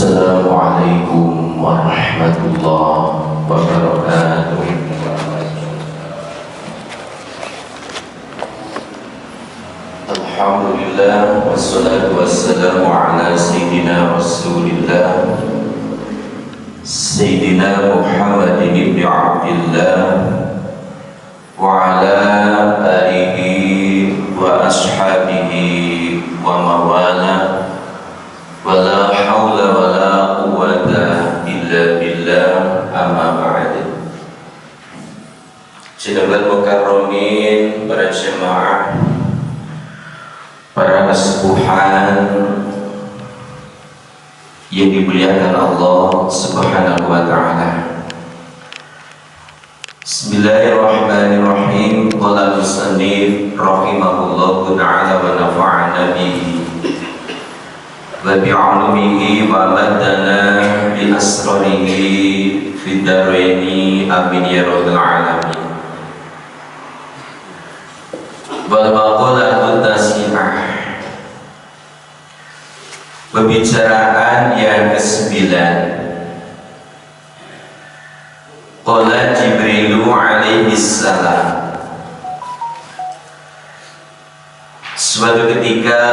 Assalamualaikum warahmatullahi wabarakatuh. Alhamdulillah wassalatu wassalamu ala sayyidina Rasulillah Sayyidina Muhammadin ibn Abdillah wa ala alihi wa ashabihi wa mawala wa la hawla wa la quwwata illa billah, amma ba'd. Sidaqal mukarramin, para jemaah, para kesepuhan yang dimuliakan Allah Subhanahu wa ta'ala. Bismillahirrahmanirrahim. Qala musannif rahimahullahu ta'ala wa nafa'ana bihi wa bi'ulumihi wa maddana bi asrarihi fid daraini, amin ya rabbal alamin. Wal maqalatu tasi'ah, pembicaraan yang ke-9. Qala Jibrilu alaihi salam, suatu ketika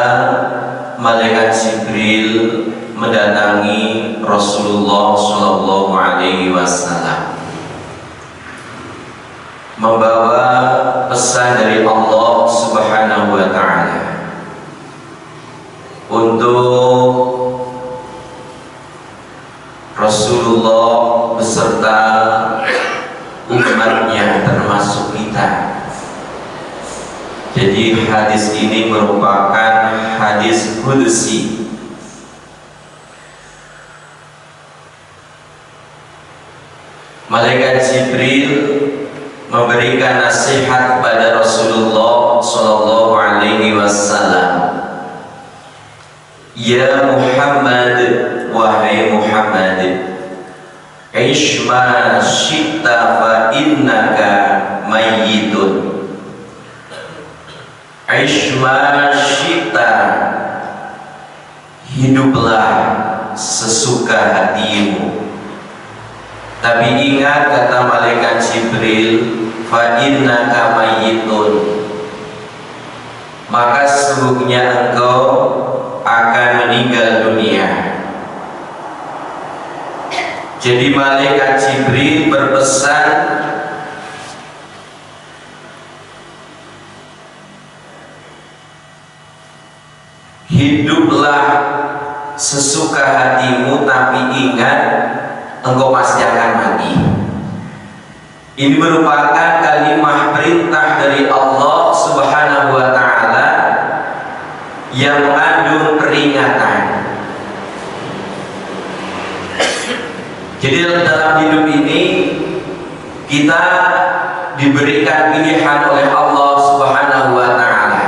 malaikat Jibril mendatangi Rasulullah sallallahu alaihi wasallam membawa pesan dari Allah Subhanahu wa ta'ala untuk Rasulullah beserta umatnya, termasuk kita. Jadi hadis ini merupakan hadis qudsi. Malaikat Jibril memberikan nasihat kepada Rasulullah sallallahu alaihi wasallam. Ya Muhammad, wahai Muhammad, ish ma syi'ta fa innaka mayyitun. Ish ma syi'ta, hiduplah sesuka hatimu. Tapi ingat, kata malaikat Jibril, fa innaka mayyitun, maka sesungguhnya engkau akan meninggal dunia. Jadi malaikat Jibril berpesan hiduplah sesuka hatimu, tapi ingat engkau pasti akan mati. Ini merupakan kalimat perintah dari Allah Subhanahu wa ta'ala yang mengandung peringatan. Jadi dalam hidup ini kita diberikan pilihan oleh Allah Subhanahu wa ta'ala,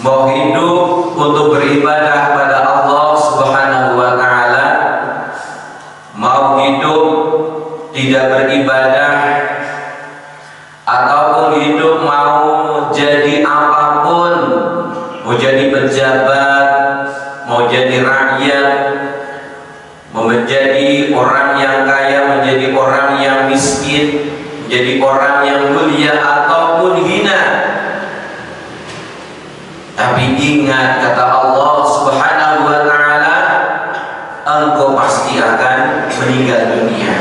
mau hidup untuk beribadah pada Allah Subhanahu wa ta'ala, mau hidup tidak beribadah, ataupun hidup mau jadi apapun, mau jadi pejabat, mau jadi rakyat, mau menjadi orang yang kaya, menjadi orang yang miskin, menjadi orang yang mulia ataupun hina. Tapi ingat, kata Allah Subhanahu wa ta'ala, engkau pasti akan meninggal dunia.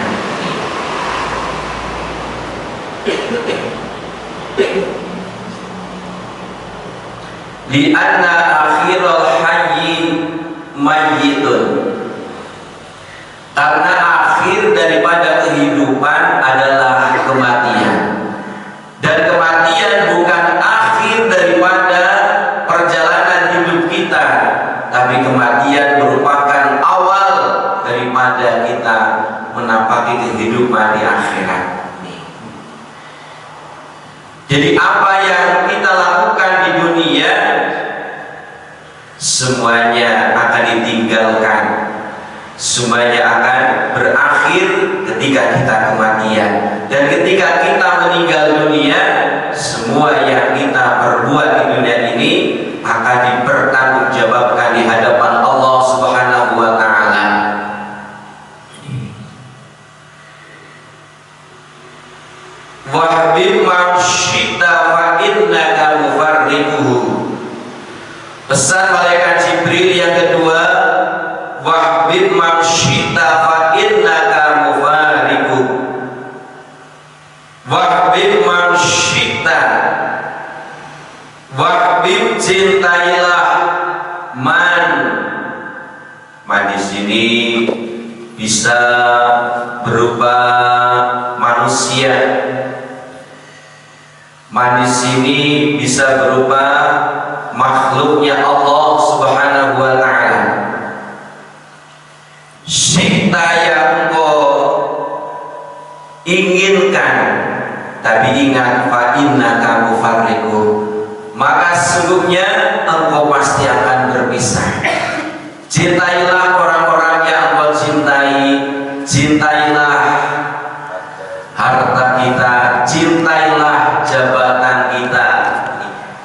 Li'anna akhiral hayyi mayyitun, karena akhir daripada kehidupan adalah kematian. Dan kematian bukan akhir daripada perjalanan hidup kita, tapi kematian merupakan awal daripada kita menapaki kehidupan di akhirat. Jadi apa yang kita lakukan di dunia semuanya akan ditinggalkan, semuanya akan berakhir ketika kita kematian. Dan ketika kita meninggal dunia, semua yang kita perbuat di dunia ini akan dipertanggungjawabkan di hadapan Allah Subhanahu wa ta'ala. man syi'ta fa innaka mufariqu. Wahbib man syi'ta, wahbib cintailah man di sini bisa berupa manusia, man di sini bisa berupa makhluknya Allah Subhanahu wa ta'ala. Syi'ta yang engkau inginkan, tapi ingat fa innaka mufarriqu, maka sesungguhnya engkau pasti akan berpisah. Cintailah orang-orang yang engkau cintai, cintailah harta kita, cintailah jabatan kita,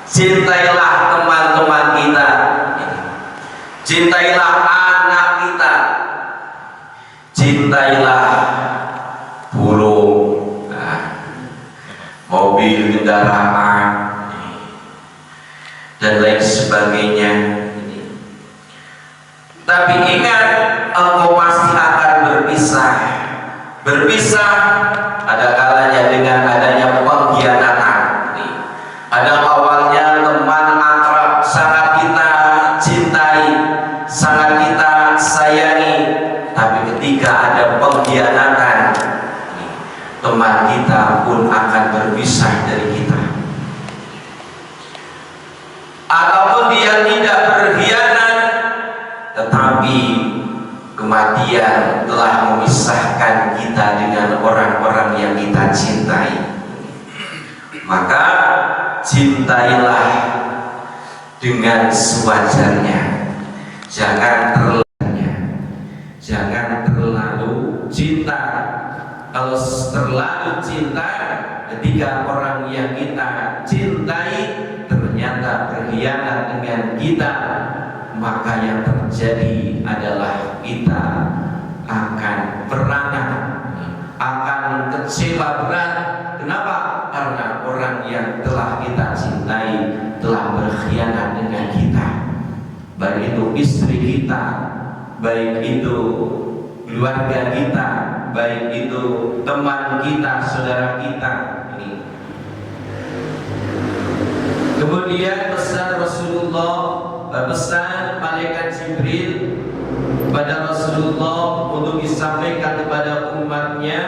cintailah teman-teman kita, cintailah anak kita, cintailah burung, mobil, kendaraan, dan lain sebagainya. Tapi ingat, engkau pasti akan berpisah. Berpisah ada kalanya dengan adanya pengkhianatan. Ada awalnya teman akrab, sangat kita cintai, sangat kita sayangi, tapi ketika ada pengkhianatan, teman kita pun akan berpisah dari kita. Ataupun dia tidak berkhianat, tetapi kematian telah memisahkan kita dengan orang-orang yang kita cintai. Maka cintailah dengan sewajarnya, jangan terlalu cinta. Kalau terlalu cinta, ketika orang yang kita cintai ternyata berkhianat dengan kita, maka yang terjadi adalah kita akan beranak, akan kecewa berat. Kenapa? Karena orang yang telah kita cintai telah berkhianat dengan kita, baik itu istri kita, baik itu keluarga kita, baik itu teman kita, saudara kita. Kemudian pesan Rasulullah, pesan malaikat Jibril pada Rasulullah untuk disampaikan kepada umatnya,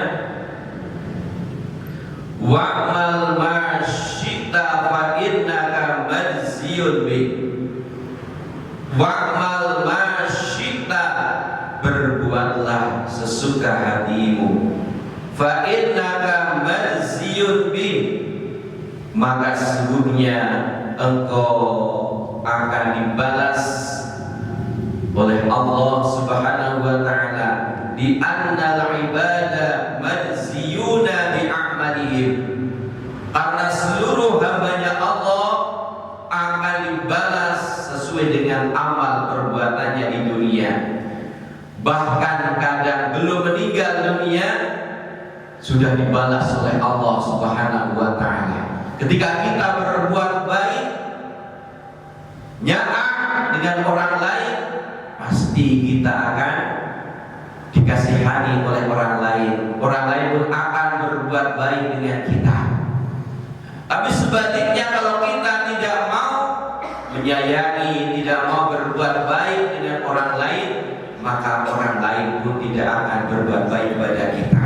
wa'mal ma syi'ta fa innaka majziyun bi. Wa'mal ma syi'ta, berbuatlah sesuka hatimu, fa innaka majziyun bi, maka sesungguhnya engkau akan dibalas oleh Allah Subhanahu wa ta'ala. Di annal ibada majziyuna bi a'malihim, karena seluruh hambanya Allah akan dibalas sesuai dengan amal perbuatannya di dunia. Bahkan kadang belum meninggal dunia sudah dibalas oleh Allah Subhanahu wa ta'ala. Ketika kita berbuat baik, nyaah dengan orang lain, pasti kita akan dikasihani oleh orang lain. Orang lain pun akan berbuat baik dengan kita. Tapi sebaliknya, kalau kita tidak mau menyayangi, tidak mau berbuat baik dengan orang lain, maka orang lain pun tidak akan berbuat baik kepada kita.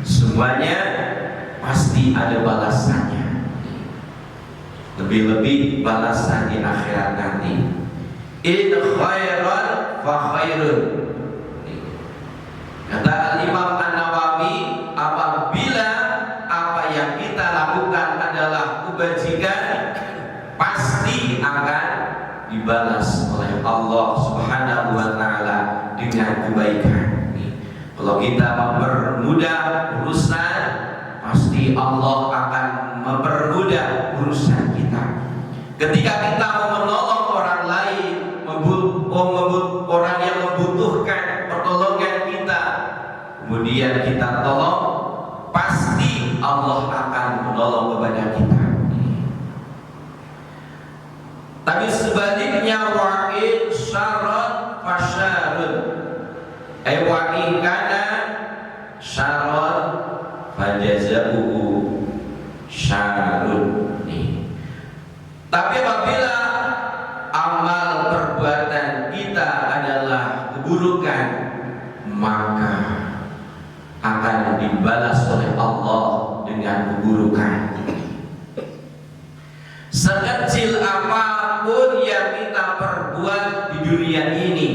Semuanya pasti ada balasannya. Lebih-lebih balasan di akhirat nanti. In khairan fa khairun. Kata Al-Imam An-Nawawi, apabila apa yang kita lakukan adalah kebajikan, pasti akan dibalas oleh Allah Subhanahu wa ta'ala dengan kebaikan. Kalau kita mempermudah urusan, pasti Allah akan mempermudah urusan kita. Ketika kita mau menolong orang lain, orang yang membutuhkan pertolongan kita, kemudian kita tolong, pasti Allah akan menolong kepada kita. Tapi sebaliknya, wa'in syarat fasyarun, wa in kana syarron fajazahu syarrun. Tapi apabila amal perbuatan kita adalah keburukan, maka akan dibalas oleh Allah dengan keburukan. Sekecil apapun yang kita perbuat di dunia ini,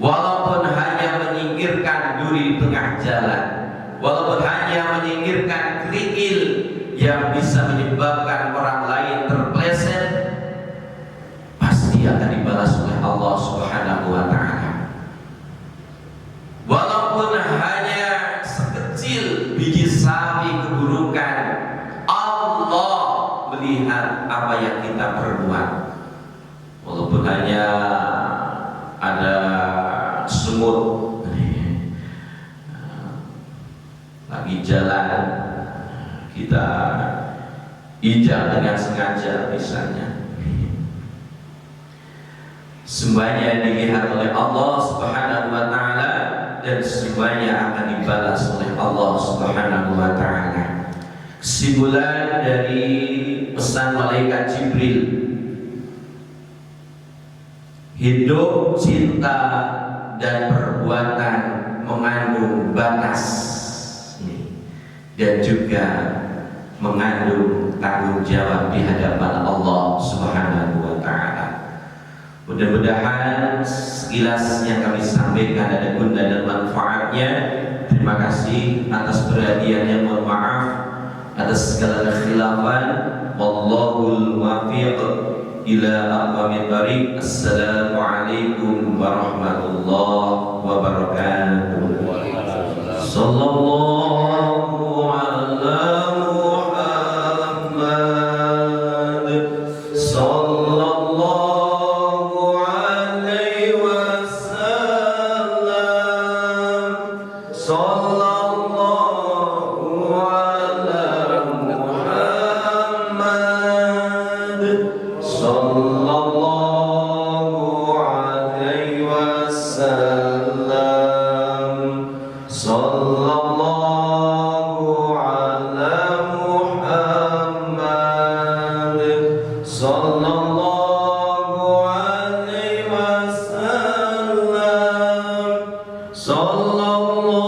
walaupun hanya menyingkirkan duri di tengah jalan, walaupun hanya menyingkirkan kerikil yang bisa menyebabkan orang lain terpleset, pasti akan dibalas oleh Allah Subhanahu wa ta'ala. Walaupun hanya sekecil biji sawi keburukan, Allah melihat apa yang kita perbuat. Walaupun hanya ada semut lagi jalan, kita injak dengan sengaja misalnya, semuanya dilihat oleh Allah Subhanahu wa ta'ala dan semuanya akan dibalas oleh Allah Subhanahu wa ta'ala. Kesimpulan dari pesan malaikat Jibril, hidup, cinta, dan perbuatan mengandung batas dan juga mengandung tanggung jawab di hadapan Allah Subhanahu wa ta'ala. Mudah-mudahan sekilas yang kami sampaikan ada guna dan manfaatnya. Terima kasih atas perhatiannya, mohon maaf atas segala kekhilafan. Wallahul muwaffiq ila aqwamit thariq. Assalamualaikum warahmatullahi wabarakatuh. Sallallahu ala Muhammad sallallahu alaihi wasallam. Sallallahu ala Muhammad sallallahu alaihi wasallam. Sallallahu ala Muhammad sallallahu alaihi wasallam. Sallallahu